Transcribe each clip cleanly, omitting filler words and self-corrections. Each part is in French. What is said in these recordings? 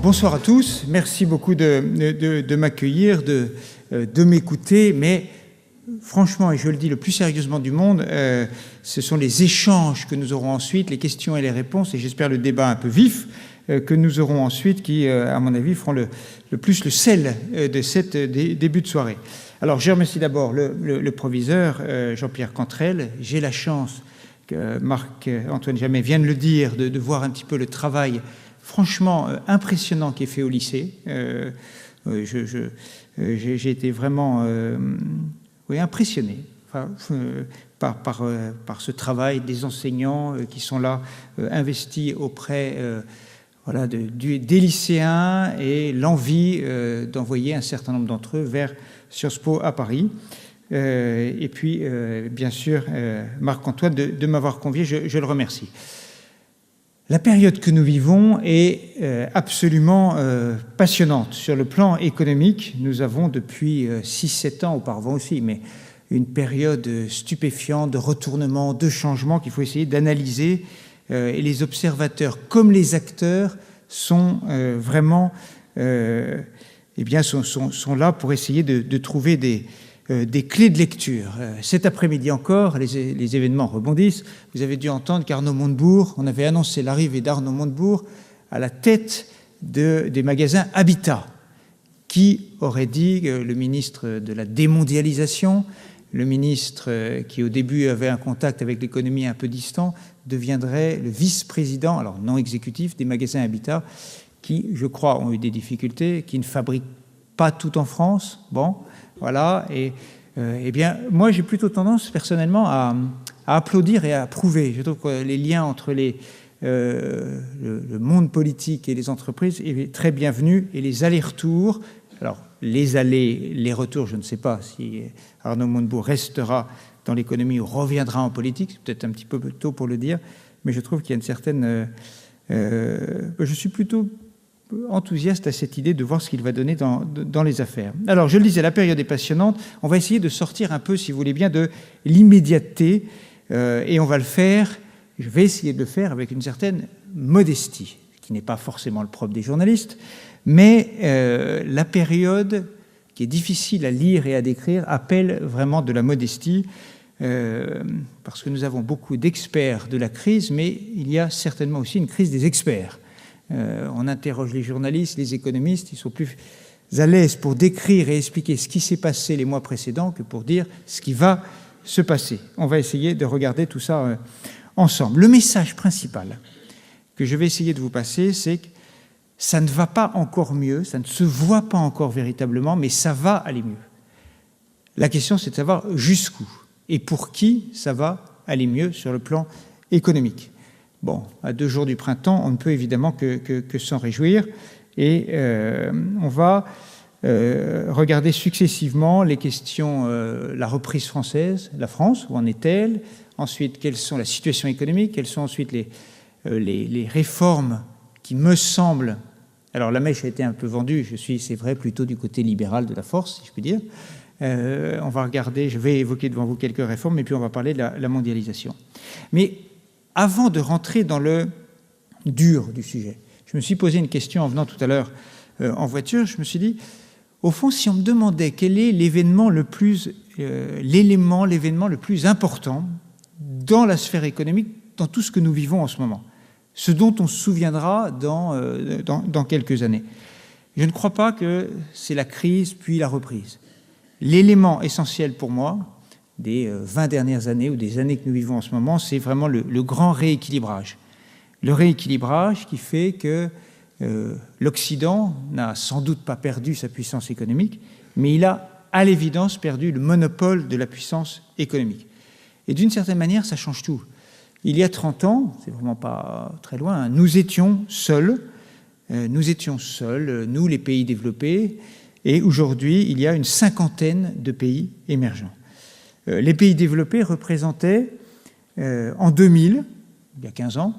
Bonsoir à tous, merci beaucoup de m'accueillir, de m'écouter, mais franchement, et je le dis le plus sérieusement du monde, ce sont les échanges que nous aurons ensuite, les questions et les réponses, et j'espère le débat un peu vif, que nous aurons ensuite, qui, à mon avis, feront le plus le sel de cette début de soirée. Alors, je remercie d'abord le proviseur, Jean-Pierre Cantrel. J'ai la chance, que Marc-Antoine Jamet vient de le dire, de voir un petit peu le travail franchement impressionnant qui est fait au lycée. J'ai été vraiment impressionné par ce travail des enseignants qui sont là, investis auprès des lycéens et l'envie d'envoyer un certain nombre d'entre eux vers Sciences Po à Paris. Et puis, bien sûr, Marc-Antoine de m'avoir convié, je le remercie. La période que nous vivons est absolument passionnante. Sur le plan économique, nous avons depuis 6-7 ans, auparavant aussi, mais une période stupéfiante de retournement, de changement qu'il faut essayer d'analyser. Et les observateurs comme les acteurs sont vraiment sont là pour essayer de trouver des clés de lecture. Cet après-midi encore, les événements rebondissent. Vous avez dû entendre qu'Arnaud Montebourg, on avait annoncé l'arrivée d'Arnaud Montebourg à la tête des magasins Habitat. Qui aurait dit que le ministre de la démondialisation, le ministre qui au début avait un contact avec l'économie un peu distant, deviendrait le vice-président, alors non exécutif, des magasins Habitat, qui, je crois, ont eu des difficultés, qui ne fabriquent pas tout en France. Bon, voilà, et moi j'ai plutôt tendance personnellement à applaudir et à approuver. Je trouve que les liens entre le monde politique et les entreprises est très bienvenu, et les allers-retours, alors les allers, les retours, je ne sais pas si Arnaud Montebourg restera dans l'économie ou reviendra en politique, c'est peut-être un petit peu tôt pour le dire, mais je trouve qu'il y a une certaine... je suis plutôt enthousiaste à cette idée de voir ce qu'il va donner dans les affaires. Alors, je le disais, la période est passionnante. On va essayer de sortir un peu, si vous voulez bien, de l'immédiateté, et on va le faire, je vais essayer de le faire avec une certaine modestie, qui n'est pas forcément le propre des journalistes, mais la période qui est difficile à lire et à décrire appelle vraiment de la modestie, parce que nous avons beaucoup d'experts de la crise, mais il y a certainement aussi une crise des experts. On interroge les journalistes, les économistes, ils sont plus à l'aise pour décrire et expliquer ce qui s'est passé les mois précédents que pour dire ce qui va se passer. On va essayer de regarder tout ça ensemble. Le message principal que je vais essayer de vous passer, c'est que ça ne va pas encore mieux, ça ne se voit pas encore véritablement, mais ça va aller mieux. La question, c'est de savoir jusqu'où et pour qui ça va aller mieux sur le plan économique. Bon, à 2 jours du printemps, on ne peut évidemment que s'en réjouir, et on va regarder successivement les questions, la reprise française, la France, où en est-elle? Ensuite, quelles sont la situation économique? Quelles sont ensuite les réformes qui me semblent... Alors la mèche a été un peu vendue, je suis, c'est vrai, plutôt du côté libéral de la force, si je puis dire. On va regarder, je vais évoquer devant vous quelques réformes, et puis on va parler de la mondialisation. Mais avant de rentrer dans le dur du sujet, je me suis posé une question en venant tout à l'heure en voiture. Je me suis dit, au fond, si on me demandait quel est l'événement le plus important dans la sphère économique, dans tout ce que nous vivons en ce moment, ce dont on se souviendra dans quelques années, je ne crois pas que c'est la crise puis la reprise. L'élément essentiel pour moi, des 20 dernières années ou des années que nous vivons en ce moment, c'est vraiment le grand rééquilibrage. Le rééquilibrage qui fait que l'Occident n'a sans doute pas perdu sa puissance économique, mais il a à l'évidence perdu le monopole de la puissance économique. Et d'une certaine manière, ça change tout. Il y a 30 ans, c'est vraiment pas très loin, nous étions seuls, nous les pays développés, et aujourd'hui, il y a une 50aine de pays émergents. Les pays développés représentaient en 2000, il y a 15 ans,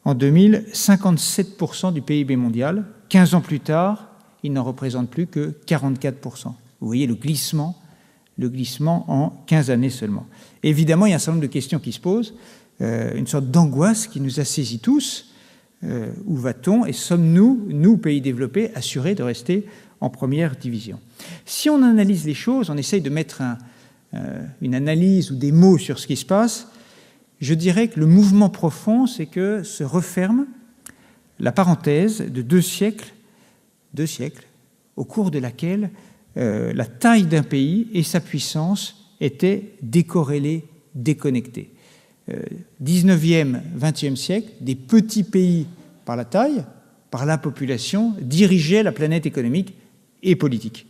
en 2000, 57% du PIB mondial. 15 ans plus tard, ils n'en représentent plus que 44%. Vous voyez le glissement en 15 années seulement. Évidemment, il y a un certain nombre de questions qui se posent, une sorte d'angoisse qui nous a saisis tous. Où va-t-on? Et sommes-nous, nous, pays développés, assurés de rester en première division? Si on analyse les choses, on essaye de mettre une analyse ou des mots sur ce qui se passe, je dirais que le mouvement profond, c'est que se referme la parenthèse de deux siècles, au cours de laquelle la taille d'un pays et sa puissance étaient décorrélées, déconnectées. 19e, 20e siècle, des petits pays par la taille, par la population, dirigeaient la planète économique et politique.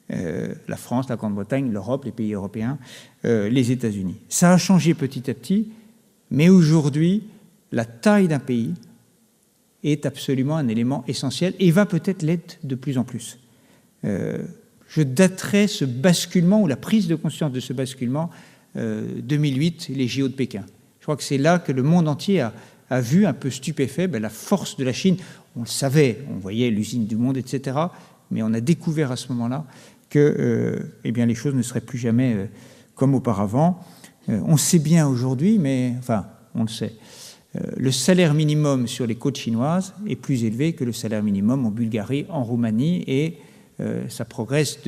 La France, la Grande-Bretagne, l'Europe, les pays européens, les États-Unis. Ça a changé petit à petit, mais aujourd'hui, la taille d'un pays est absolument un élément essentiel et va peut-être l'être de plus en plus. Je daterai ce basculement ou la prise de conscience de ce basculement 2008, les JO de Pékin. Je crois que c'est là que le monde entier a vu un peu stupéfait la force de la Chine. On le savait, on voyait l'usine du monde, etc. Mais on a découvert à ce moment-là que les choses ne seraient plus jamais comme auparavant. On sait bien aujourd'hui, mais enfin, on le sait, le salaire minimum sur les côtes chinoises est plus élevé que le salaire minimum en Bulgarie, en Roumanie, et ça progresse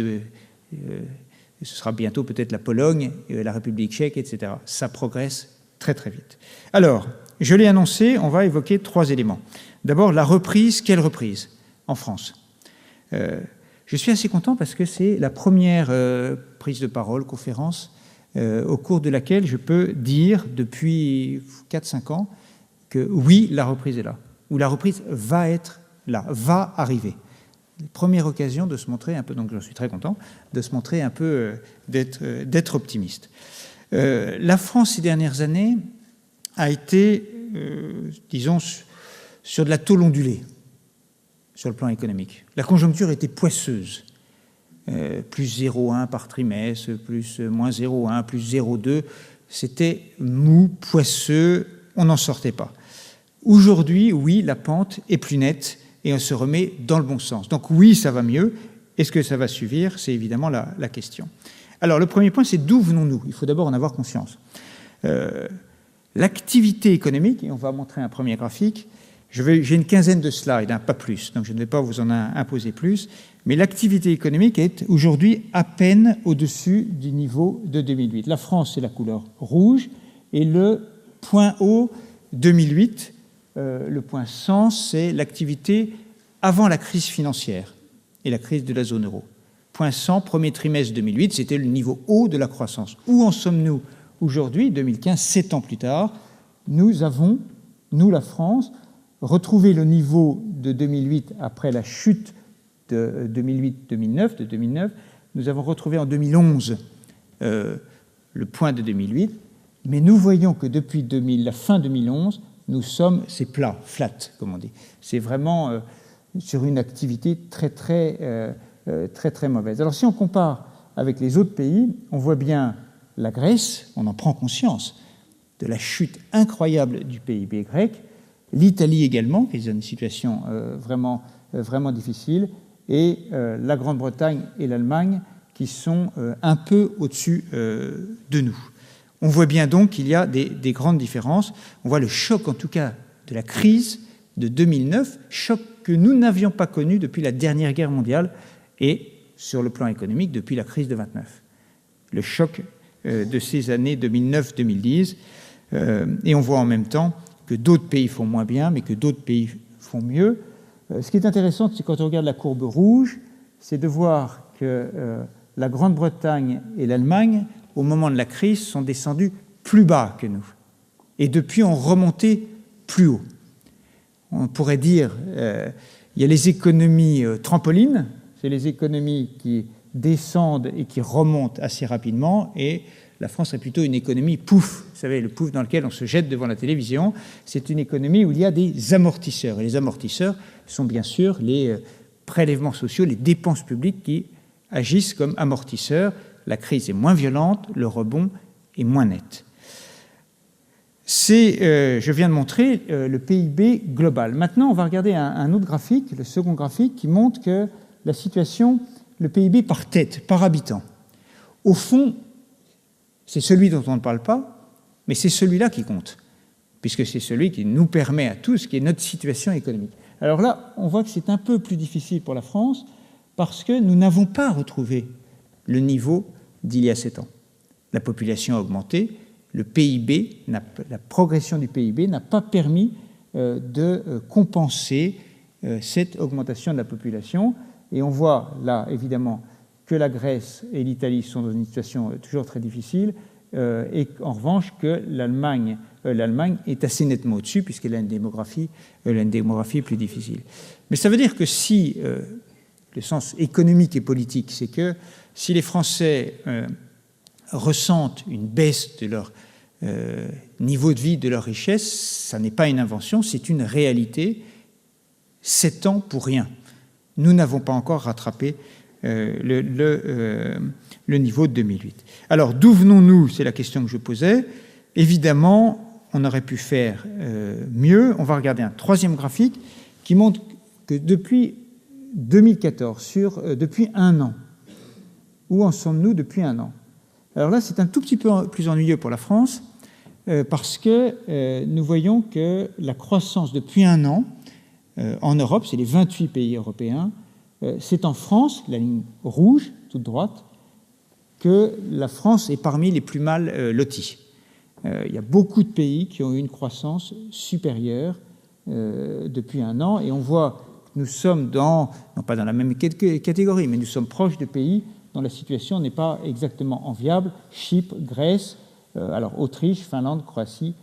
ce sera bientôt peut-être la Pologne, la République tchèque, etc. Ça progresse très très vite. Alors, je l'ai annoncé, on va évoquer 3 éléments. D'abord, la reprise. Quelle reprise en France? Je suis assez content parce que c'est la première prise de parole, conférence, au cours de laquelle je peux dire depuis 4-5 ans que oui, la reprise est là, ou la reprise va être là, va arriver. Première occasion de se montrer un peu, donc je suis très content, de se montrer un peu, d'être optimiste. La France, ces dernières années, a été, disons, sur de la tôle ondulée, sur le plan économique. La conjoncture était poisseuse. Plus 0,1 par trimestre, plus moins 0,1, plus 0,2. C'était mou, poisseux, on n'en sortait pas. Aujourd'hui, oui, la pente est plus nette et on se remet dans le bon sens. Donc oui, ça va mieux. Est-ce que ça va suivre? C'est évidemment la question. Alors, le premier point, c'est d'où venons-nous? Il faut d'abord en avoir conscience. L'activité économique, et on va montrer un premier graphique, j'ai une quinzaine de slides, pas plus, donc je ne vais pas vous en imposer plus, mais l'activité économique est aujourd'hui à peine au-dessus du niveau de 2008. La France, c'est la couleur rouge, et le point haut, 2008, le point 100, c'est l'activité avant la crise financière et la crise de la zone euro. Point 100, premier trimestre 2008, c'était le niveau haut de la croissance. Où en sommes-nous aujourd'hui, 2015, 7 ans plus tard? Nous avons, nous la France, retrouvé le niveau de 2008 après la chute de 2008-2009, de 2009. Nous avons retrouvé en 2011 le point de 2008, mais nous voyons que depuis la fin 2011, c'est plat, flat, comme on dit. C'est vraiment sur une activité très, très mauvaise. Alors, si on compare avec les autres pays, on voit bien la Grèce, on en prend conscience de la chute incroyable du PIB grec, l'Italie également, qui est dans une situation vraiment difficile, et la Grande-Bretagne et l'Allemagne, qui sont un peu au-dessus de nous. On voit bien donc qu'il y a des grandes différences. On voit le choc, en tout cas, de la crise de 2009, choc que nous n'avions pas connu depuis la dernière guerre mondiale et, sur le plan économique, depuis la crise de 29. Le choc de ces années 2009-2010. Et on voit en même temps que d'autres pays font moins bien, mais que d'autres pays font mieux. Ce qui est intéressant, c'est quand on regarde la courbe rouge, c'est de voir que la Grande-Bretagne et l'Allemagne, au moment de la crise, sont descendus plus bas que nous. Et depuis, ont remonté plus haut. On pourrait dire, il y a les économies trampolines, c'est les économies qui descendent et qui remontent assez rapidement, et la France est plutôt une économie pouf. Vous savez, le pouf dans lequel on se jette devant la télévision, c'est une économie où il y a des amortisseurs. Et les amortisseurs sont bien sûr les prélèvements sociaux, les dépenses publiques qui agissent comme amortisseurs. La crise est moins violente, le rebond est moins net. Je viens de montrer le PIB global. Maintenant, on va regarder un autre graphique, le second graphique, qui montre que la situation, le PIB par tête, par habitant. Au fond, c'est celui dont on ne parle pas, mais c'est celui-là qui compte. puisque c'est celui qui nous permet à tous, qui est notre situation économique. Alors là, on voit que c'est un peu plus difficile pour la France, parce que nous n'avons pas retrouvé le niveau d'il y a 7 ans. La population a augmenté, le PIB, la progression du PIB n'a pas permis de compenser cette augmentation de la population. Et on voit là, évidemment, que la Grèce et l'Italie sont dans une situation toujours très difficile, et en revanche que l'Allemagne est assez nettement au-dessus, puisqu'elle a une démographie plus difficile. Mais ça veut dire que si, le sens économique et politique, c'est que si les Français ressentent une baisse de leur niveau de vie, de leur richesse, ça n'est pas une invention, c'est une réalité. 7 ans pour rien. Nous n'avons pas encore rattrapé le niveau de 2008. Alors, d'où venons-nous? C'est la question que je posais. Évidemment, on aurait pu faire mieux. On va regarder un troisième graphique qui montre que depuis 2014, depuis 1 an, où en sommes-nous depuis 1 an? Alors là, c'est un tout petit peu plus ennuyeux pour la France, parce que nous voyons que la croissance depuis 1 an, en Europe, c'est les 28 pays européens, c'est en France, la ligne rouge, toute droite, que la France est parmi les plus mal lotis. Il y a beaucoup de pays qui ont eu une croissance supérieure depuis 1 an, et on voit que nous sommes non pas dans la même catégorie, mais nous sommes proches de pays dont la situation n'est pas exactement enviable: Chypre, Grèce, alors Autriche, Finlande, Croatie,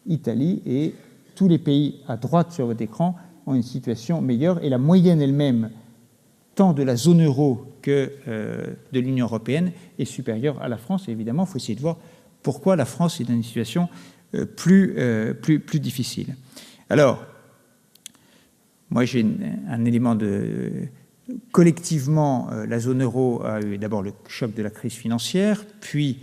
Italie, et tous les pays à droite sur votre écran ont une situation meilleure, et la moyenne elle-même, tant de la zone euro que de l'Union européenne, est supérieure à la France. Et évidemment, il faut essayer de voir pourquoi la France est dans une situation plus difficile. Alors, moi j'ai un élément de... Collectivement, la zone euro a eu d'abord le choc de la crise financière, puis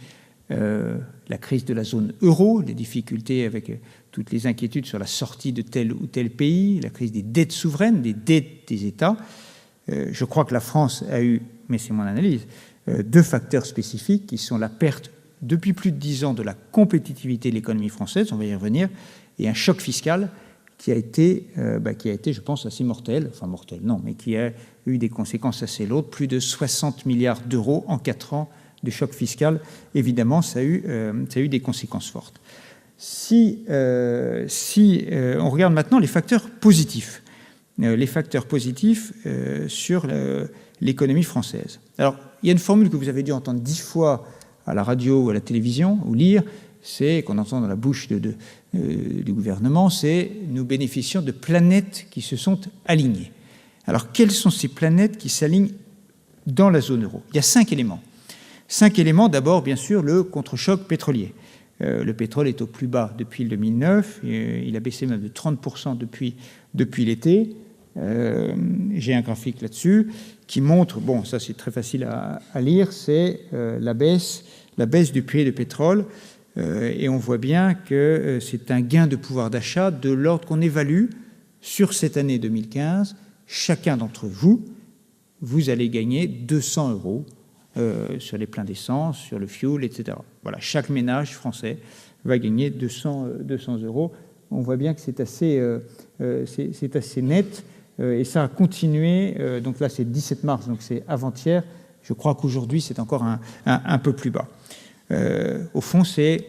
la crise de la zone euro, les difficultés avec toutes les inquiétudes sur la sortie de tel ou tel pays, la crise des dettes souveraines, des dettes des États. Je crois que la France a eu, mais c'est mon analyse, 2 facteurs spécifiques qui sont la perte depuis plus de 10 ans de la compétitivité de l'économie française, on va y revenir, et un choc fiscal qui a été, je pense, assez mortel, enfin mortel, non, mais qui a eu des conséquences assez lourdes, plus de 60 milliards d'euros en 4 ans de choc fiscal. Évidemment, ça a eu des conséquences fortes. Si on regarde maintenant les facteurs positifs, sur l'économie française. Alors, il y a une formule que vous avez dû entendre 10 fois à la radio ou à la télévision, ou lire, c'est, qu'on entend dans la bouche du gouvernement, c'est « nous bénéficions de planètes qui se sont alignées ». Alors, quelles sont ces planètes qui s'alignent dans la zone euro? Il y a 5 éléments. 5 éléments, d'abord, bien sûr, le contre-choc pétrolier. Le pétrole est au plus bas depuis le 2009, il a baissé même de 30% depuis l'été. J'ai un graphique là-dessus qui montre, bon, ça c'est très facile à lire, c'est la baisse du prix du pétrole. Et on voit bien que c'est un gain de pouvoir d'achat de l'ordre qu'on évalue sur cette année 2015. Chacun d'entre vous, vous allez gagner 200 € sur les pleins d'essence, sur le fuel, etc. Voilà, chaque ménage français va gagner 200 €. On voit bien que c'est assez net, et ça a continué. Donc là, c'est le 17 mars, donc c'est avant-hier. Je crois qu'aujourd'hui, c'est encore un peu plus bas. Au fond, c'est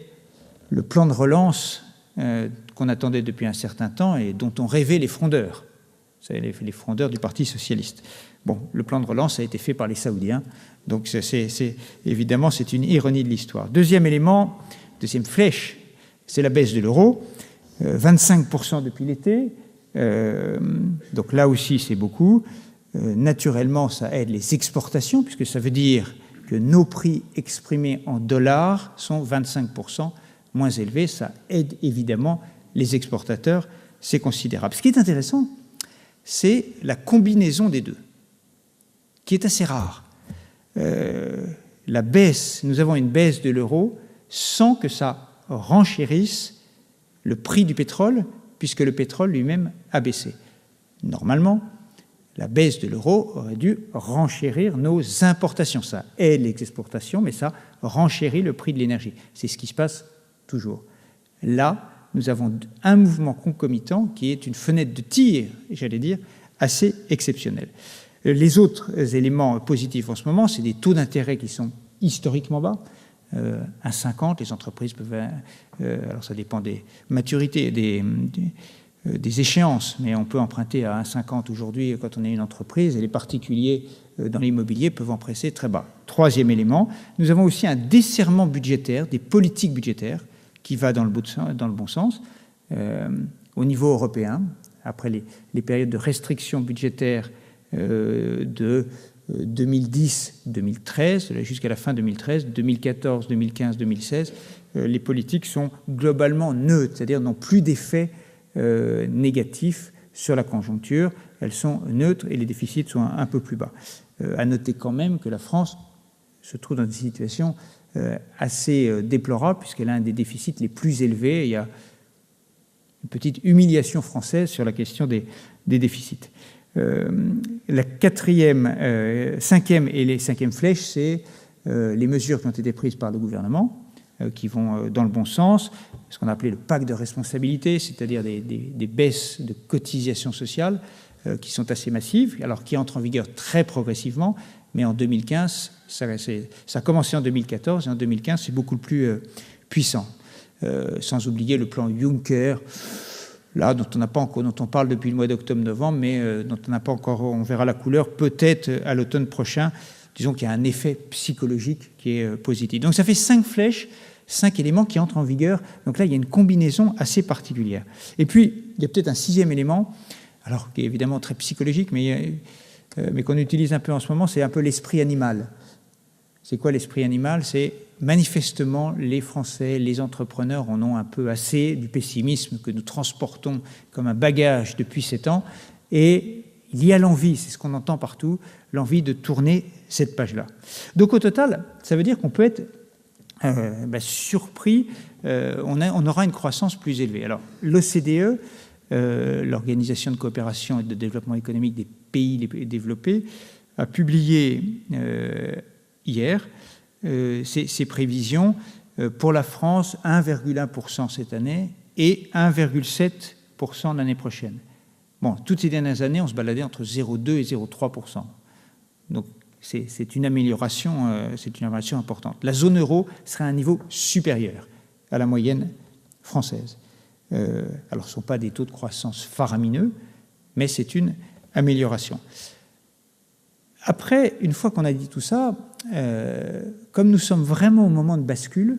le plan de relance qu'on attendait depuis un certain temps et dont ont rêvé les frondeurs. Vous savez, les frondeurs du Parti socialiste. Bon, le plan de relance a été fait par les Saoudiens, donc évidemment, c'est une ironie de l'histoire. Deuxième élément, deuxième flèche, c'est la baisse de l'euro, 25% depuis l'été, donc là aussi, c'est beaucoup. Naturellement, ça aide les exportations, puisque ça veut dire que nos prix exprimés en dollars sont 25% moins élevés. Ça aide évidemment les exportateurs, c'est considérable. Ce qui est intéressant, c'est la combinaison des deux, qui est assez rare. La baisse, nous avons une baisse de l'euro sans que ça renchérisse le prix du pétrole, puisque le pétrole lui-même a baissé. Normalement, la baisse de l'euro aurait dû renchérir nos importations. Ça aide les exportations, mais ça renchérit le prix de l'énergie. C'est ce qui se passe toujours. Là, nous avons un mouvement concomitant qui est une fenêtre de tir, j'allais dire, assez exceptionnelle. Les autres éléments positifs en ce moment, c'est des taux d'intérêt qui sont historiquement bas. 1,50, les entreprises peuvent... alors ça dépend des maturités, des échéances, mais on peut emprunter à 1,50 aujourd'hui quand on est une entreprise, et les particuliers dans l'immobilier peuvent emprunter très bas. Troisième élément, nous avons aussi un desserrement budgétaire, des politiques budgétaires, qui va dans le bon sens. Au niveau européen, après les périodes de restrictions budgétaires de 2010-2013, jusqu'à la fin 2013, 2014, 2015, 2016, les politiques sont globalement neutres, c'est-à-dire n'ont plus d'effet négatif sur la conjoncture. Elles sont neutres et les déficits sont un peu plus bas. À noter quand même que la France se trouve dans une situation assez déplorable puisqu'elle a un des déficits les plus élevés. Il y a une petite humiliation française sur la question des déficits. La cinquième et les cinquièmes flèches, c'est les mesures qui ont été prises par le gouvernement, qui vont dans le bon sens, ce qu'on a appelé le pacte de responsabilité, c'est-à-dire des baisses de cotisations sociales qui sont assez massives, alors qui entrent en vigueur très progressivement, mais en 2015, ça a commencé en 2014, et en 2015, c'est beaucoup plus puissant. Sans oublier le plan Juncker, là, dont on parle depuis le mois d'octobre-novembre, mais dont on n'a pas encore, on verra la couleur peut-être à l'automne prochain. Disons qu'il y a un effet psychologique qui est positif. Donc ça fait 5 flèches, 5 éléments qui entrent en vigueur. Donc là, il y a une combinaison assez particulière. Et puis, il y a peut-être un 6e élément, alors qui est évidemment très psychologique, mais qu'on utilise un peu en ce moment, c'est un peu l'esprit animal. C'est quoi l'esprit animal? C'est manifestement les Français, les entrepreneurs en ont un peu assez du pessimisme que nous transportons comme un bagage depuis 7 ans. Et il y a l'envie, c'est ce qu'on entend partout, l'envie de tourner cette page-là. Donc au total, ça veut dire qu'on peut être surpris, on aura une croissance plus élevée. Alors l'OCDE, l'Organisation de coopération et de développement économique des pays développés, a publié hier ses prévisions pour la France, 1,1% cette année et 1,7% l'année prochaine. Bon, toutes ces dernières années, on se baladait entre 0,2 et 0,3%. Donc, c'est une amélioration importante. La zone euro sera à un niveau supérieur à la moyenne française. Alors, ce ne sont pas des taux de croissance faramineux, mais c'est une amélioration. Après, une fois qu'on a dit tout ça, comme nous sommes vraiment au moment de bascule,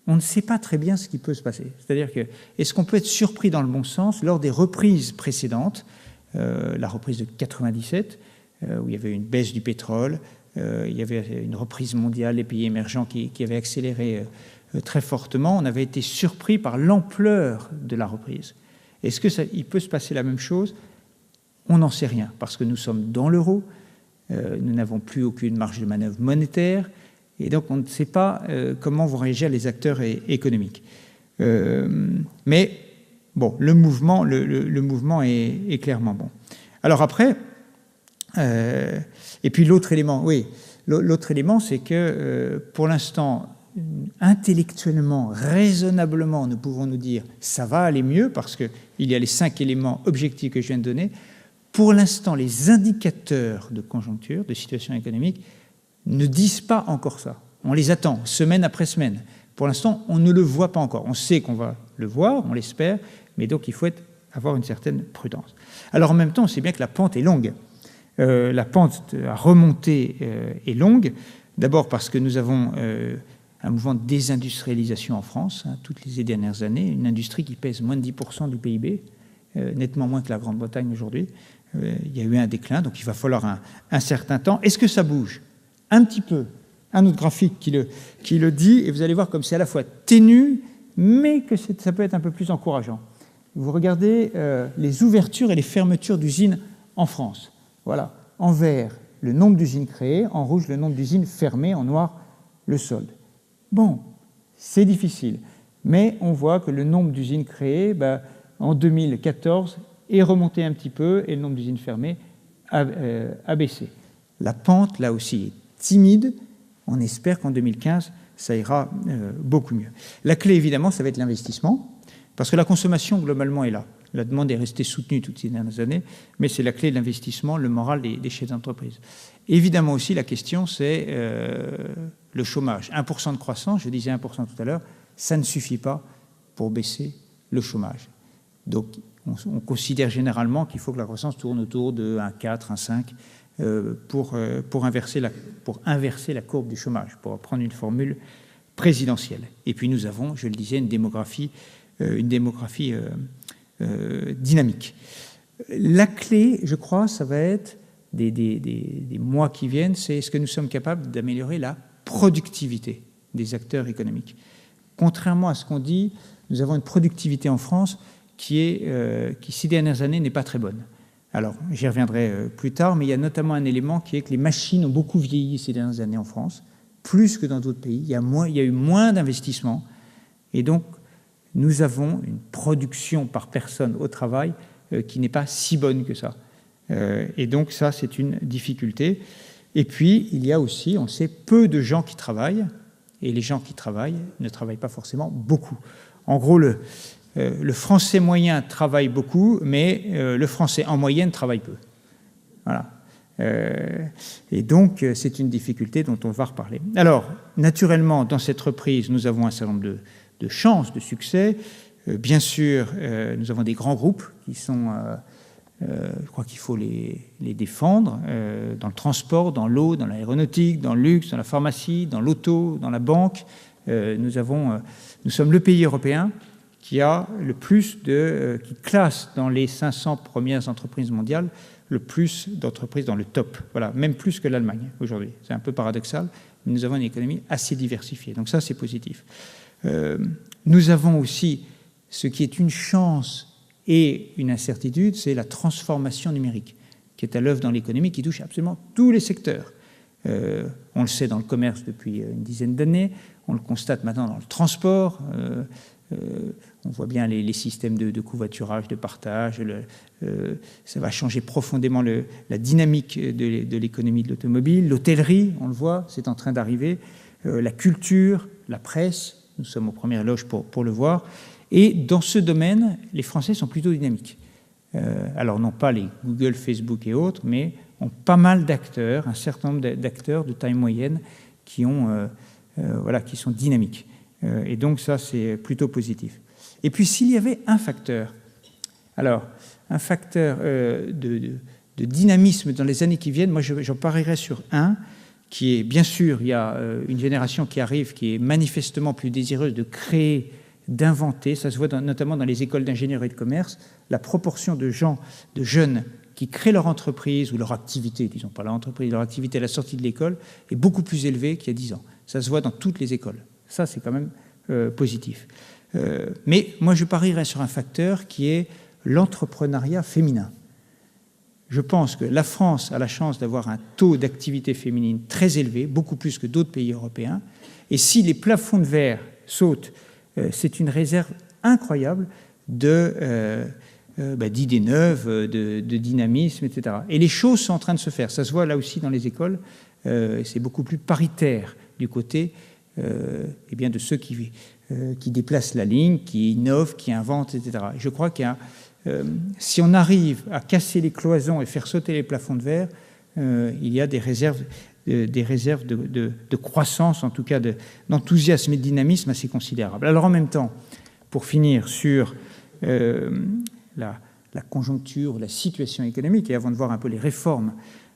on ne sait pas très bien ce qui peut se passer. C'est-à-dire que, est-ce qu'on peut être surpris dans le bon sens lors des reprises précédentes, la reprise de 97, où il y avait une baisse du pétrole, il y avait une reprise mondiale des pays émergents qui avait accéléré très fortement, on avait été surpris par l'ampleur de la reprise. Est-ce qu'il peut se passer la même chose? On n'en sait rien, parce que nous sommes dans l'euro, nous n'avons plus aucune marge de manœuvre monétaire, et donc on ne sait pas comment vont réagir les acteurs économiques. Mais bon, le mouvement est clairement bon. Alors après, et puis l'autre élément, c'est que pour l'instant, intellectuellement, raisonnablement, nous pouvons nous dire ça va aller mieux parce qu'il y a les 5 éléments objectifs que je viens de donner. Pour l'instant, les indicateurs de conjoncture, de situation économique, ne disent pas encore ça. On les attend, semaine après semaine. Pour l'instant, on ne le voit pas encore. On sait qu'on va le voir, on l'espère, mais donc il faut avoir une certaine prudence. Alors en même temps, on sait bien que la pente est longue. La pente à remonter est longue, d'abord parce que nous avons un mouvement de désindustrialisation en France, toutes les dernières années, une industrie qui pèse moins de 10% du PIB, nettement moins que la Grande-Bretagne aujourd'hui. Il y a eu un déclin, donc il va falloir un certain temps. Est-ce que ça bouge? Un petit peu. Un autre graphique qui le dit, et vous allez voir comme c'est à la fois ténu, mais que ça peut être un peu plus encourageant. Vous regardez les ouvertures et les fermetures d'usines en France. Voilà. En vert, le nombre d'usines créées, en rouge, le nombre d'usines fermées, en noir, le solde. Bon, c'est difficile, mais on voit que le nombre d'usines créées, en 2014, est remonté un petit peu et le nombre d'usines fermées a baissé. La pente, là aussi, est timide. On espère qu'en 2015, ça ira beaucoup mieux. La clé, évidemment, ça va être l'investissement. Parce que la consommation, globalement, est là. La demande est restée soutenue toutes ces dernières années, mais c'est la clé de l'investissement, le moral des chefs d'entreprise. Évidemment aussi, la question, c'est le chômage. 1% de croissance, je disais 1% tout à l'heure, ça ne suffit pas pour baisser le chômage. Donc, on considère généralement qu'il faut que la croissance tourne autour de 1,4, 1,5 pour inverser la courbe du chômage, pour prendre une formule présidentielle. Et puis nous avons, je le disais, une démographie dynamique. La clé, je crois, ça va être des mois qui viennent, c'est est-ce que nous sommes capables d'améliorer la productivité des acteurs économiques. Contrairement à ce qu'on dit, nous avons une productivité en France qui, ces dernières années, n'est pas très bonne. Alors, j'y reviendrai plus tard, mais il y a notamment un élément qui est que les machines ont beaucoup vieilli ces dernières années en France, plus que dans d'autres pays. Il y a eu moins d'investissements, et donc nous avons une production par personne au travail qui n'est pas si bonne que ça. Et donc ça, c'est une difficulté. Et puis, il y a aussi, on le sait, peu de gens qui travaillent, et les gens qui travaillent ne travaillent pas forcément beaucoup. En gros, le français moyen travaille beaucoup, mais le français en moyenne travaille peu. Voilà. Et donc, c'est une difficulté dont on va reparler. Alors, naturellement, dans cette reprise, nous avons un certain nombre de chances, de succès. Bien sûr, nous avons des grands groupes qui sont... je crois qu'il faut les défendre dans le transport, dans l'eau, dans l'aéronautique, dans le luxe, dans la pharmacie, dans l'auto, dans la banque. Nous sommes le pays européen qui a le plus qui classe dans les 500 premières entreprises mondiales le plus d'entreprises dans le top. Voilà, même plus que l'Allemagne aujourd'hui. C'est un peu paradoxal, mais nous avons une économie assez diversifiée. Donc ça, c'est positif. Nous avons aussi ce qui est une chance et une incertitude, c'est la transformation numérique qui est à l'œuvre dans l'économie, qui touche absolument tous les secteurs. On le sait dans le commerce depuis une dizaine d'années, on le constate maintenant dans le transport, on voit bien les systèmes de covoiturage, de partage, ça va changer profondément la dynamique de l'économie de l'automobile. L'hôtellerie, on le voit, c'est en train d'arriver. La culture, la presse, nous sommes aux premières loges pour le voir. Et dans ce domaine, les Français sont plutôt dynamiques. Alors non pas les Google, Facebook et autres, mais ont pas mal d'acteurs, un certain nombre d'acteurs de taille moyenne qui sont dynamiques. Et donc ça, c'est plutôt positif. Et puis s'il y avait un facteur de dynamisme dans les années qui viennent, moi j'en parierais sur un, qui est, bien sûr, il y a une génération qui arrive qui est manifestement plus désireuse de créer, d'inventer. Ça se voit notamment dans les écoles d'ingénieurs et de commerce. La proportion de jeunes qui créent leur entreprise ou leur activité, disons pas leur entreprise, leur activité à la sortie de l'école est beaucoup plus élevée qu'il y a 10 ans. Ça se voit dans toutes les écoles. Ça, c'est quand même positif. Mais moi, je parierais sur un facteur qui est l'entrepreneuriat féminin. Je pense que la France a la chance d'avoir un taux d'activité féminine très élevé, beaucoup plus que d'autres pays européens. Et si les plafonds de verre sautent, c'est une réserve incroyable d'idées neuves, de dynamisme, etc. Et les choses sont en train de se faire. Ça se voit là aussi dans les écoles. C'est beaucoup plus paritaire du côté de ceux qui déplacent la ligne, qui innovent, qui inventent, etc. Et je crois si on arrive à casser les cloisons et faire sauter les plafonds de verre, il y a des réserves de croissance, en tout cas d'enthousiasme et de dynamisme assez considérables. Alors en même temps, pour finir sur la conjoncture, la situation économique, et avant de voir un peu les réformes,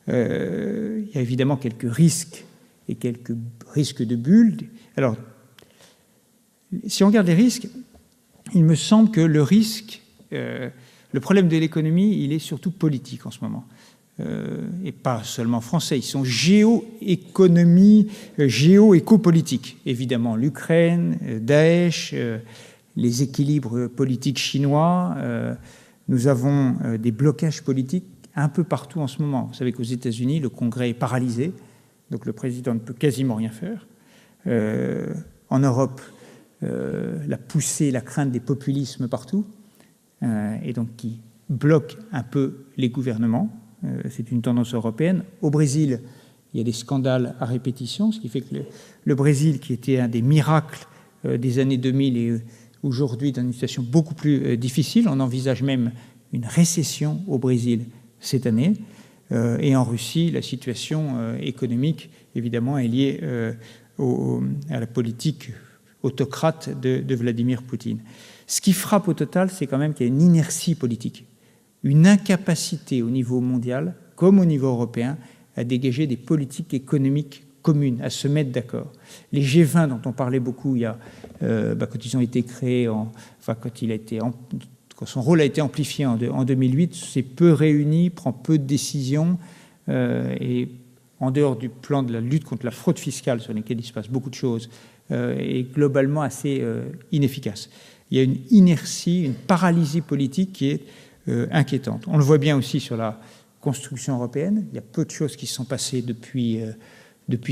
il y a évidemment quelques risques et quelques risques de bulles. Alors, si on regarde les risques, il me semble que le problème de l'économie, il est surtout politique en ce moment. Et pas seulement français, ils sont géo-éco-politiques. Évidemment, l'Ukraine, Daesh, les équilibres politiques chinois. Nous avons des blocages politiques un peu partout en ce moment. Vous savez qu'aux États-Unis, le Congrès est paralysé, donc le président ne peut quasiment rien faire. En Europe, la poussée, la crainte des populismes partout, et donc qui bloque un peu les gouvernements. C'est une tendance européenne. Au Brésil, il y a des scandales à répétition, ce qui fait que le Brésil, qui était un des miracles des années 2000 et aujourd'hui dans une situation beaucoup plus difficile. On envisage même une récession au Brésil cette année. Et en Russie, la situation économique, évidemment, est liée à la politique autocrate de Vladimir Poutine. Ce qui frappe au total, c'est quand même qu'il y a une inertie politique, une incapacité au niveau mondial, comme au niveau européen, à dégager des politiques économiques communes, à se mettre d'accord. Les G20 dont on parlait beaucoup il y a, quand ils ont été créés, quand son rôle a été amplifié en 2008, c'est peu réuni, prend peu de décisions et en dehors du plan de la lutte contre la fraude fiscale sur lequel il se passe beaucoup de choses, est globalement assez inefficace. Il y a une inertie, une paralysie politique qui est inquiétante. On le voit bien aussi sur la construction européenne. Il y a peu de choses qui se sont passées depuis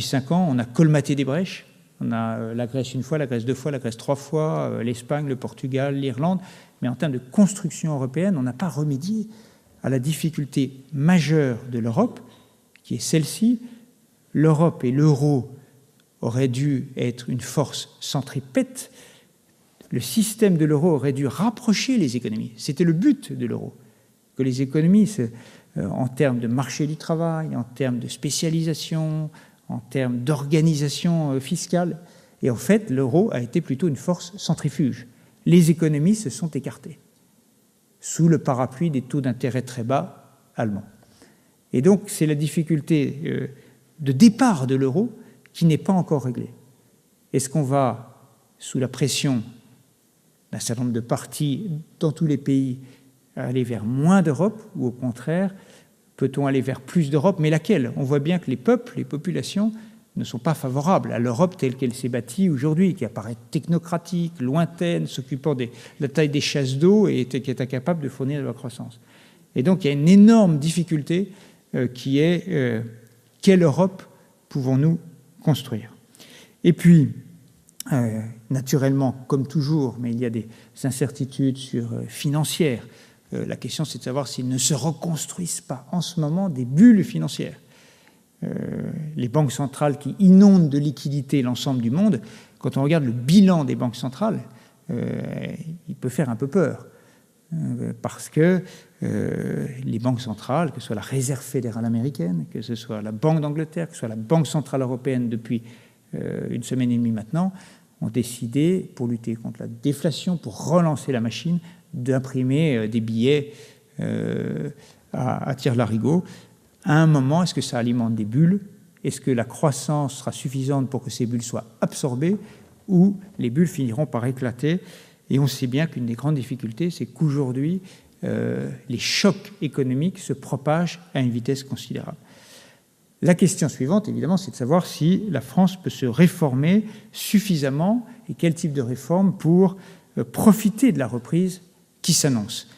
5 ans. On a colmaté des brèches. On a la Grèce une fois, la Grèce 2 fois, la Grèce 3 fois, l'Espagne, le Portugal, l'Irlande. Mais en termes de construction européenne, on n'a pas remédié à la difficulté majeure de l'Europe, qui est celle-ci. L'Europe et l'euro auraient dû être une force centripète. Le système de l'euro aurait dû rapprocher les économies. C'était le but de l'euro. Que les économies, en termes de marché du travail, en termes de spécialisation, en termes d'organisation fiscale. Et en fait, l'euro a été plutôt une force centrifuge. Les économies se sont écartées sous le parapluie des taux d'intérêt très bas allemands. Et donc, c'est la difficulté de départ de l'euro qui n'est pas encore réglée. Est-ce qu'on va, sous la pression d'un certain nombre de partis dans tous les pays, aller vers moins d'Europe ou au contraire, peut-on aller vers plus d'Europe? Mais laquelle? On voit bien que les peuples, les populations ne sont pas favorables à l'Europe telle qu'elle s'est bâtie aujourd'hui, qui apparaît technocratique, lointaine, s'occupant de la taille des chasses d'eau et qui est incapable de fournir de la croissance. Et donc il y a une énorme difficulté qui est quelle Europe pouvons-nous construire? Et puis, naturellement, comme toujours, mais il y a des incertitudes financières. La question, c'est de savoir s'ils ne se reconstruisent pas en ce moment des bulles financières. Les banques centrales qui inondent de liquidités l'ensemble du monde, quand on regarde le bilan des banques centrales, il peut faire un peu peur. Parce que les banques centrales, que ce soit la Réserve fédérale américaine, que ce soit la Banque d'Angleterre, que ce soit la Banque centrale européenne depuis une semaine et demie maintenant, ont décidé, pour lutter contre la déflation, pour relancer la machine, d'imprimer des billets à tire-larigot. À un moment, est-ce que ça alimente des bulles? Est-ce que la croissance sera suffisante pour que ces bulles soient absorbées ou les bulles finiront par éclater? Et on sait bien qu'une des grandes difficultés, c'est qu'aujourd'hui, les chocs économiques se propagent à une vitesse considérable. La question suivante, évidemment, c'est de savoir si la France peut se réformer suffisamment et quel type de réforme pour profiter de la reprise qui s'annonce.